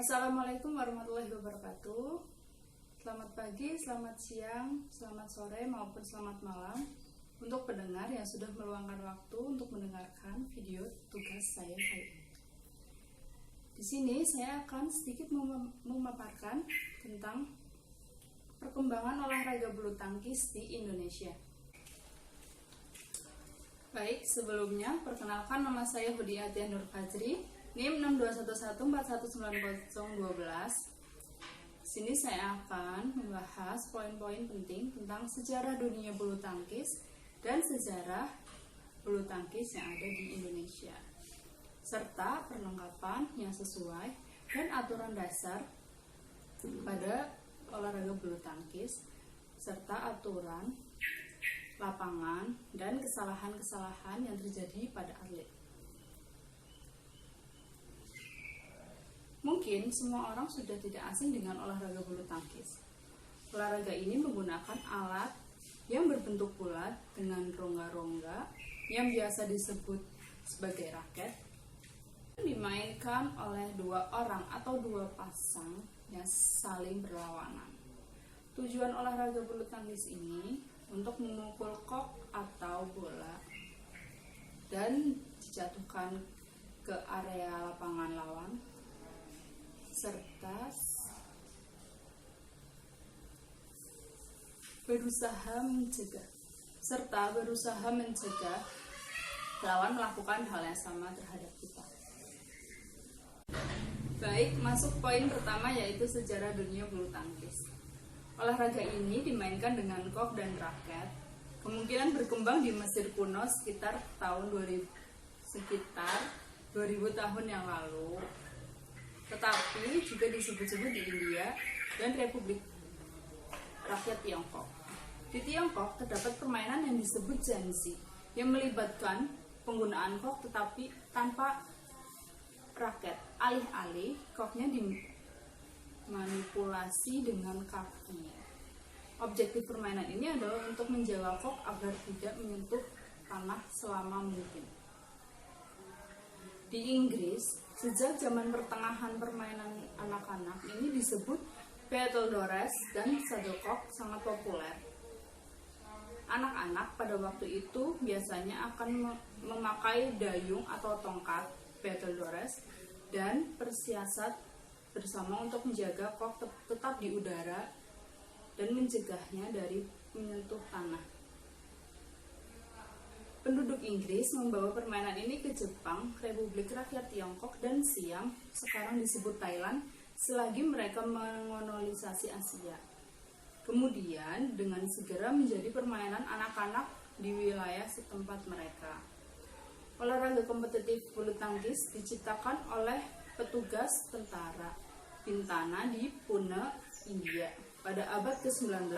Assalamualaikum warahmatullahi wabarakatuh. Selamat pagi, selamat siang, selamat sore, maupun selamat malam untuk pendengar yang sudah meluangkan waktu untuk mendengarkan video tugas saya hari ini. Di sini saya akan sedikit memaparkan tentang perkembangan olahraga bulu tangkis di Indonesia. Baik, sebelumnya perkenalkan, nama saya Hudiatia Nur Fajri, NIM 6211419012. Sini saya akan membahas poin-poin penting tentang sejarah dunia bulu tangkis dan sejarah bulu tangkis yang ada di Indonesia, serta perlengkapan yang sesuai dan aturan dasar pada olahraga bulu tangkis, serta aturan lapangan dan kesalahan-kesalahan yang terjadi pada atlet. Mungkin semua orang sudah tidak asing dengan olahraga bulu tangkis. Olahraga ini menggunakan alat yang berbentuk bulat dengan rongga-rongga yang biasa disebut sebagai raket, dimainkan oleh dua orang atau dua pasang yang saling berlawanan. Tujuan olahraga bulu tangkis ini untuk memukul kok atau bola dan dijatuhkan ke area lapangan lawan, serta berusaha mencegah lawan melakukan hal yang sama terhadap kita. Baik, masuk poin pertama, yaitu sejarah dunia bulu tangkis. Olahraga ini dimainkan dengan kok dan raket. Kemungkinan berkembang di Mesir kuno sekitar 2000 tahun yang lalu. Tetapi juga disebut-sebut di India dan Republik Rakyat Tiongkok. Di Tiongkok terdapat permainan yang disebut Janzi, yang melibatkan penggunaan kok tetapi tanpa raket. Alih-alih koknya dimanipulasi dengan kaki. Objektif permainan ini adalah untuk menjaga kok agar tidak menyentuh tanah selama mungkin. Di Inggris, sejak zaman pertengahan, permainan anak-anak ini disebut battledores dan shuttlecock sangat populer. Anak-anak pada waktu itu biasanya akan memakai dayung atau tongkat battledores dan persiasat bersama untuk menjaga kok tetap di udara dan mencegahnya dari menyentuh tanah. Penduduk Inggris membawa permainan ini ke Jepang, Republik Rakyat Tiongkok, dan Siam, sekarang disebut Thailand, selagi mereka mengolonisasi Asia. Kemudian dengan segera menjadi permainan anak-anak di wilayah setempat mereka. Olahraga kompetitif bulu tangkis diciptakan oleh petugas tentara Bintana di Pune, India, pada abad ke-19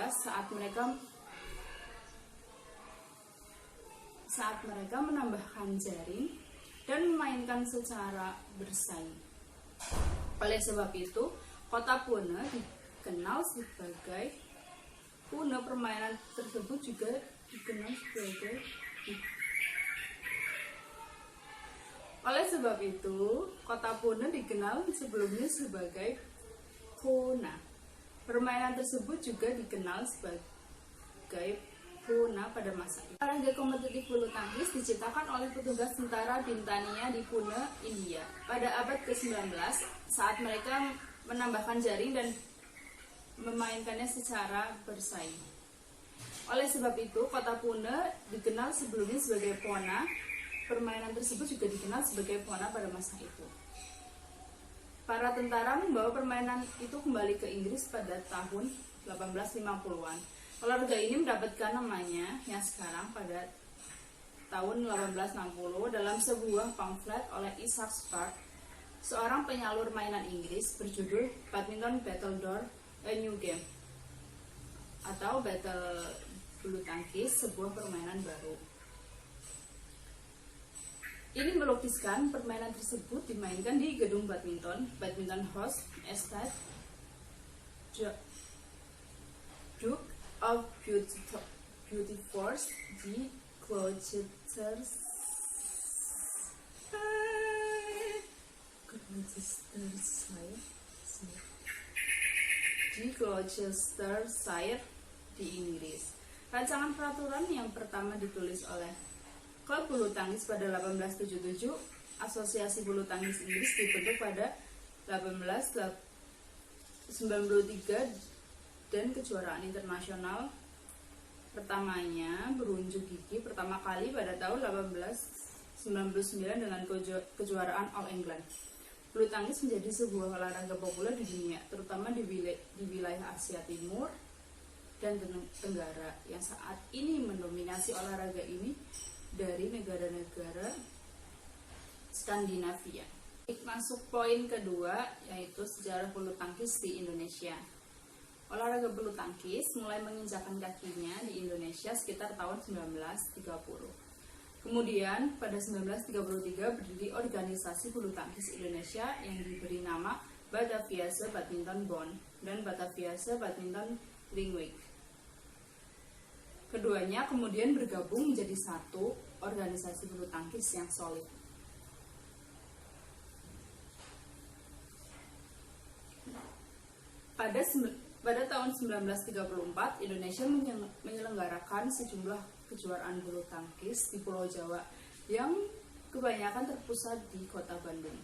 saat mereka menambahkan jaring dan memainkan secara bersaing. Oleh sebab itu, kota Pune dikenal sebagai Pune. Permainan tersebut juga dikenal sebagai Oleh sebab itu, kota Pune dikenal sebelumnya sebagai Puna. Permainan tersebut juga dikenal sebagai Puna pada masa itu. Olahraga kompetitif bulu tangkis diciptakan oleh petugas tentara Bintania di Pune, India, pada abad ke-19 saat mereka menambahkan jaring dan memainkannya secara bersaing. Oleh sebab itu, kota Pune dikenal sebelumnya sebagai Pona. Permainan tersebut juga dikenal sebagai Pona pada masa itu. Para tentara membawa permainan itu kembali ke Inggris pada tahun 1850-an. Olahraga ini mendapatkan namanya yang sekarang pada tahun 1860 dalam sebuah pamflet oleh Isaac Spark, seorang penyalur mainan Inggris, berjudul Badminton Battledore A New Game, atau Battle Bulu Tangkis, sebuah permainan baru. Ini melukiskan permainan tersebut dimainkan di gedung badminton House Estate, Duke of Beaufort di Gloucester, Gloucestershire di Inggris. Rancangan peraturan yang pertama ditulis oleh klub bulu tangkis pada 1877. Asosiasi bulu tangkis Inggris dibentuk pada 1893 dan kejuaraan internasional pertamanya berunjuk gigi pertama kali pada tahun 1899 dengan kejuaraan All England. Bulu tangkis menjadi sebuah olahraga populer di dunia, terutama di wilayah Asia Timur dan Tenggara yang saat ini mendominasi olahraga ini dari negara-negara Skandinavia. Masuk poin kedua, yaitu sejarah bulu tangkis di Indonesia. Olahraga bulu tangkis mulai menginjakan kakinya di Indonesia sekitar tahun 1930. Kemudian pada 1933 berdiri organisasi bulu tangkis Indonesia yang diberi nama Bataviase Badminton Bond dan Bataviase Badminton Ringweg. Keduanya kemudian bergabung menjadi satu organisasi bulu tangkis yang solid. Pada tahun 1934, Indonesia menyelenggarakan sejumlah kejuaraan bulu tangkis di Pulau Jawa yang kebanyakan terpusat di Kota Bandung.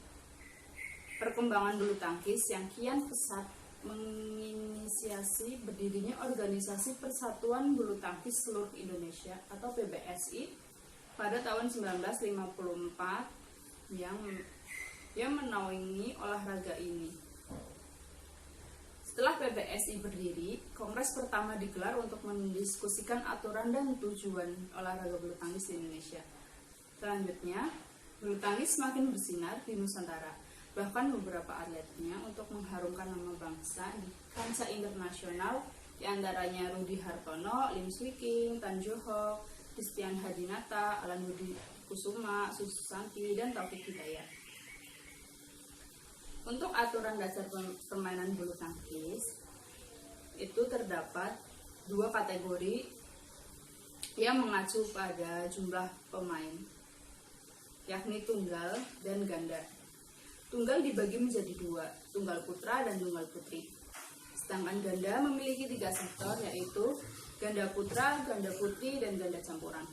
Perkembangan bulu tangkis yang kian pesat menginisiasi berdirinya Organisasi Persatuan Bulu Tangkis Seluruh Indonesia atau PBSI pada tahun 1954 yang menaungi olahraga ini. Setelah PBSI berdiri, kongres pertama digelar untuk mendiskusikan aturan dan tujuan olahraga bulu tangkis di Indonesia. Selanjutnya, bulu tangkis semakin bersinar di Nusantara. Bahkan beberapa atletnya untuk mengharumkan nama bangsa di kancah internasional, diantaranya Rudi Hartono, Lim Swee King, Tan Jo Hock, Christian Hadinata, Alan Budi Kusuma, Susanti, dan Taufik Hidayat. Untuk aturan dasar permainan bulu tangkis itu terdapat dua kategori yang mengacu pada jumlah pemain, yakni tunggal dan ganda. Tunggal dibagi menjadi dua, tunggal putra dan tunggal putri. Sedangkan ganda memiliki tiga sektor, yaitu ganda putra, ganda putri, dan ganda campuran.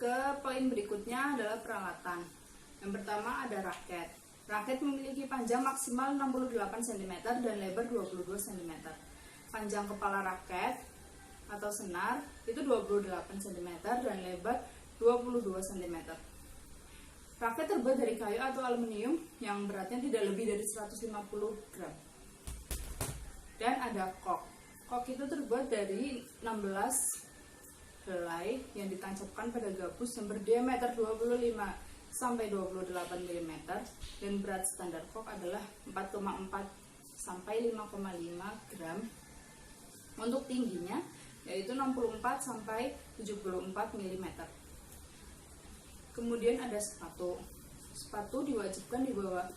Ke poin berikutnya adalah peralatan. Yang pertama ada raket. Raket memiliki panjang maksimal 68 cm dan lebar 22 cm. Panjang kepala raket atau senar itu 28 cm dan lebar 22 cm. Raket terbuat dari kayu atau aluminium yang beratnya tidak lebih dari 150 gram. Dan ada kok. Kok itu terbuat dari 16 helai yang ditancapkan pada gabus yang berdiameter 25 sampai 28 mm dan berat standar kok adalah 4,4 sampai 5,5 gram. Untuk tingginya yaitu 64 sampai 74 mm. Kemudian ada sepatu. Sepatu diwajibkan di bawah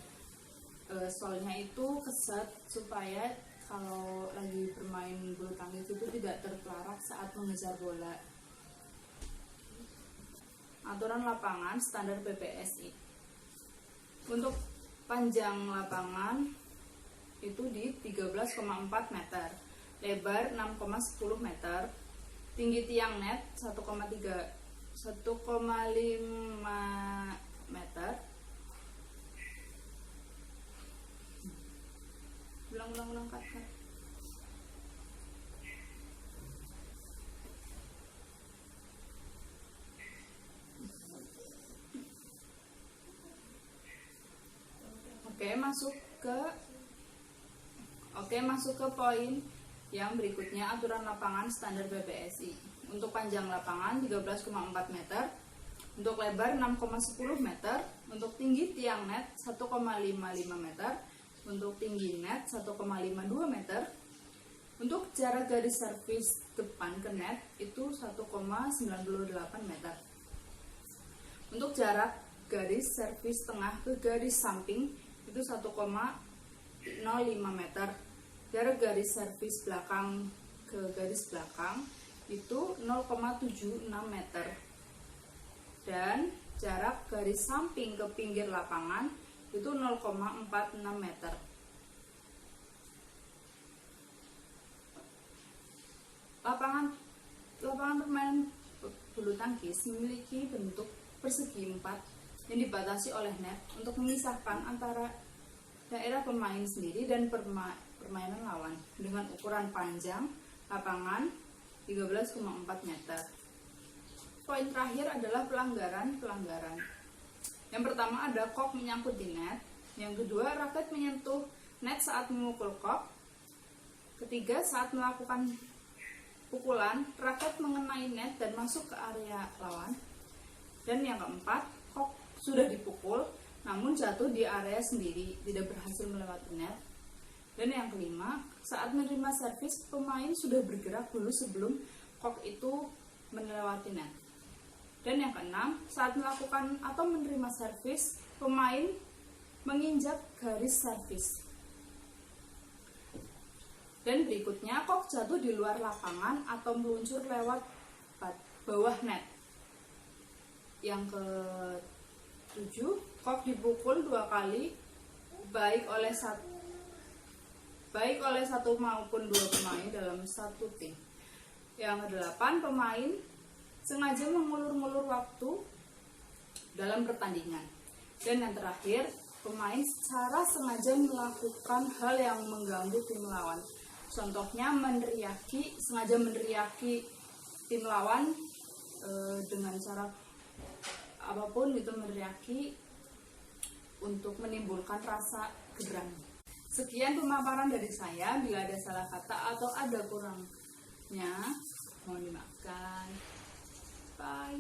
solnya itu keset supaya kalau lagi bermain bulu tangkis itu tidak terpelarak saat mengejar bola. Aturan lapangan standar PBSI. Untuk panjang lapangan itu di 13,4 meter, lebar 6,10 meter, tinggi tiang net 1,5 meter. Ulang kat. Masuk ke poin yang berikutnya, aturan lapangan standar PBSI. Untuk panjang lapangan 13,4 meter, untuk lebar 6,10 meter, untuk tinggi tiang net 1,55 meter, untuk tinggi net 1,52 meter, untuk jarak garis servis depan ke net itu 1,98 meter. Untuk jarak garis servis tengah ke garis samping itu 1,05 meter. Jarak garis servis belakang ke garis belakang itu 0,76 meter. Dan jarak garis samping ke pinggir lapangan itu 0,46 meter. Lapangan permainan bulu tangkis memiliki bentuk persegi 4 yang dibatasi oleh net untuk memisahkan antara daerah pemain sendiri dan permainan lawan dengan ukuran panjang lapangan 13,4 meter. Poin terakhir adalah pelanggaran. Yang pertama ada kok menyangkut di net. Yang kedua, raket menyentuh net saat memukul kok. Ketiga, saat melakukan pukulan, raket mengenai net dan masuk ke area lawan. Dan yang keempat, kok sudah dipukul namun jatuh di area sendiri, tidak berhasil melewati net. Dan yang kelima, saat menerima servis, pemain sudah bergerak dulu sebelum kok itu melewati net. Dan yang keenam, saat melakukan atau menerima servis, pemain menginjak garis servis. Dan berikutnya, kok jatuh di luar lapangan atau meluncur lewat bawah net. Yang ke-7, kok dipukul 2 kali baik oleh satu maupun 2 pemain dalam satu tim. Yang ke-8, pemain sengaja mengulur-ngulur waktu dalam pertandingan. Dan yang terakhir, pemain secara sengaja melakukan hal yang mengganggu tim lawan. Contohnya sengaja meneriaki tim lawan dengan cara apapun, itu meneriaki untuk menimbulkan rasa gerang. Sekian pemaparan dari saya. Bila ada salah kata atau ada kurangnya, mohon dimaafkan. Bye.